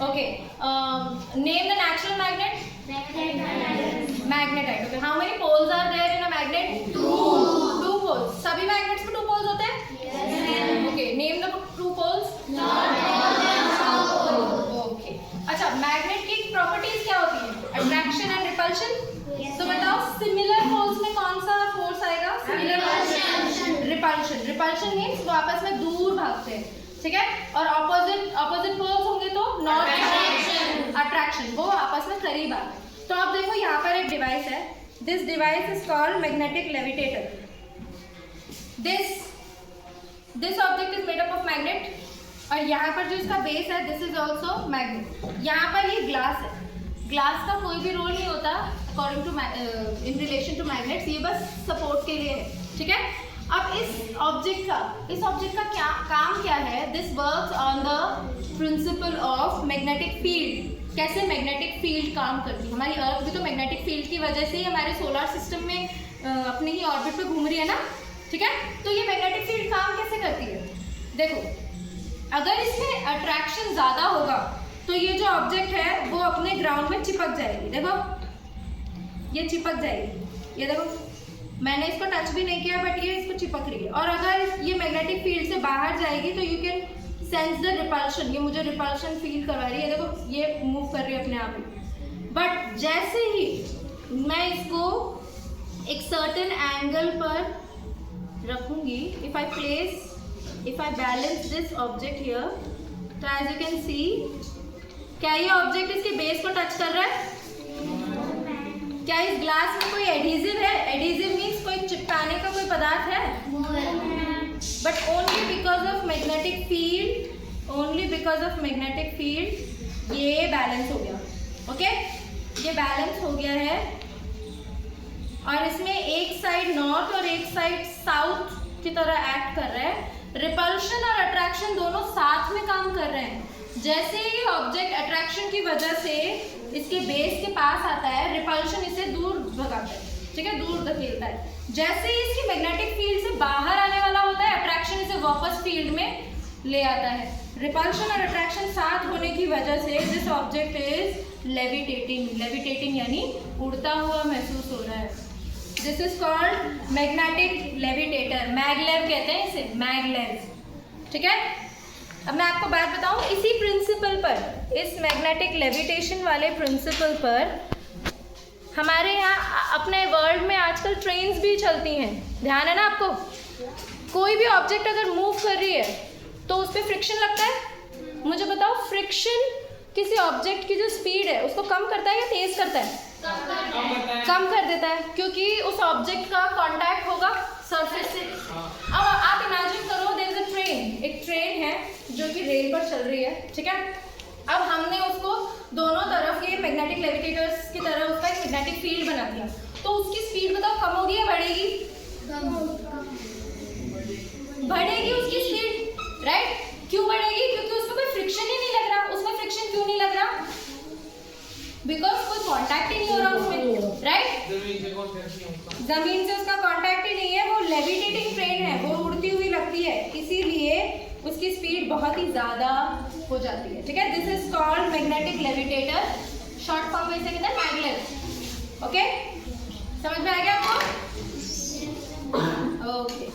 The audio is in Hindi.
Okay. Name the natural magnet. Magnetite. Okay. How many poles are there in a magnet? Two poles. सभी magnets में 2 poles होते हैं? Yes. Okay. Name the 2 poles. Okay. अच्छा, magnet की properties क्या होती हैं? Attraction and repulsion. तो बताओ similar poles में कौन सा force आएगा? Repulsion. Repulsion means वो आपस में दूर भागते हैं, ठीक है? और opposite poles होंगे तो not attraction, वो आपस में करीब आ गए। तो अब देखो यहाँ पर एक डिवाइस है, this device is called magnetic levitator. This object is made up of magnet, और यहाँ पर जो इसका बेस है दिस इज ऑल्सो मैग्नेट। यहाँ पर ये ग्लास है, ग्लास का कोई भी रोल नहीं होता according to in relation to magnets, ये बस सपोर्ट के लिए है, ठीक है? अब इस ऑब्जेक्ट का क्या काम क्या है? This works on the principle of magnetic field. कैसे मैग्नेटिक फील्ड काम करती है? हमारी अर्थ भी तो मैग्नेटिक फील्ड की वजह से ही हमारे सोलर सिस्टम में अपने ही ऑर्बिट पे घूम रही है ना, ठीक है? तो ये मैग्नेटिक फील्ड काम कैसे करती है? देखो, अगर इसमें अट्रैक्शन ज़्यादा होगा तो ये जो ऑब्जेक्ट है वो अपने ग्राउंड में चिपक जाएगी। देखो, ये चिपक जाएगी, ये देखो, मैंने इसको टच भी नहीं किया बट ये इसको चिपक रही है। और अगर ये मैग्नेटिक फील्ड से बाहर जाएगी तो you can sense the repulsion, ये मुझे रिपल्शन फील करवा रही है, देखो ये मूव कर रही है अपने आप ही। बट जैसे ही मैं इसको एक सर्टेन एंगल पर रखूंगी, if I balance this object here, तो एज यू कैन सी, क्या ये ऑब्जेक्ट इसके बेस को टच कर रहा है? क्या इस ग्लास में कोई एडहेसिव है? एडहेसिव मीन्स कोई चिपकाने का कोई पदार्थ है? But only because of magnetic field ये बैलेंस हो गया। ओके, ये बैलेंस हो गया है, और इसमें एक साइड नॉर्थ और एक साइड साउथ की तरह एक्ट कर रहा है। रिपल्शन और अट्रैक्शन दोनों साथ में काम कर रहे हैं। जैसे ही ऑब्जेक्ट अट्रैक्शन की वजह से इसके बेस के पास आता है, रिपल्शन इसे दूर भगाता है, ठीक है, दूर धकेलता है। जैसे ही इसकी मैग्नेटिक फील्ड से बाहर आने वाला होता है, अट्रैक्शन इसे वापस फील्ड में ले आता है। रिपल्शन और अट्रैक्शन साथ होने की वजह से दिस ऑब्जेक्ट इज लेविटेटिंग यानी उड़ता हुआ महसूस हो रहा है। This is called magnetic levitator, maglev कहते हैं इसे, मैगलेव, ठीक है? अब मैं आपको बात बताऊं, इसी प्रिंसिपल पर, इस मैग्नेटिक लेविटेशन वाले प्रिंसिपल पर हमारे यहाँ अपने वर्ल्ड में आजकल ट्रेन्स भी चलती हैं। ध्यान है ना आपको? कोई भी ऑब्जेक्ट अगर मूव कर रही है तो उस पर फ्रिक्शन लगता है। मुझे बताओ, फ्रिक्शन किसी ऑब्जेक्ट की जो स्पीड है उसको कम करता है या तेज करता है? कम कर देता है, क्योंकि उस ऑब्जेक्ट का कांटेक्ट होगा सरफेस से। अब आप इमेजिन करो, देयर इज अ ट्रेन, एक ट्रेन है जो कि रेल पर चल रही है, ठीक है? अब हमने उसको दोनों तरफ ये मैग्नेटिक लेविटेटर्स की तरह उसका एक मैग्नेटिक फील्ड बना दिया, तो उसकी स्पीड बताओ कम होगी या बढ़ेगी? बढ़ेगी उसकी स्पीड, राइट? क्यों बढ़ेगी? क्योंकि उसमें कोई फ्रिक्शन ही नहीं लग रहा। उसमें फ्रिक्शन क्यों नहीं लग रहा? बिकॉज कोई कांटेक्ट ही नहीं हो रहा उसमें, राइट? जमीन से उसका कांटेक्ट ही नहीं है, वो लेविटेटिंग ट्रेन है, वो उड़ती हुई लगती है, इसीलिए उसकी स्पीड बहुत ही ज़्यादा हो जाती है, ठीक है? This is called magnetic levitator, short form में इसे कहते हैं मैगलेव। ओके, समझ में आ गया आपको? ओके।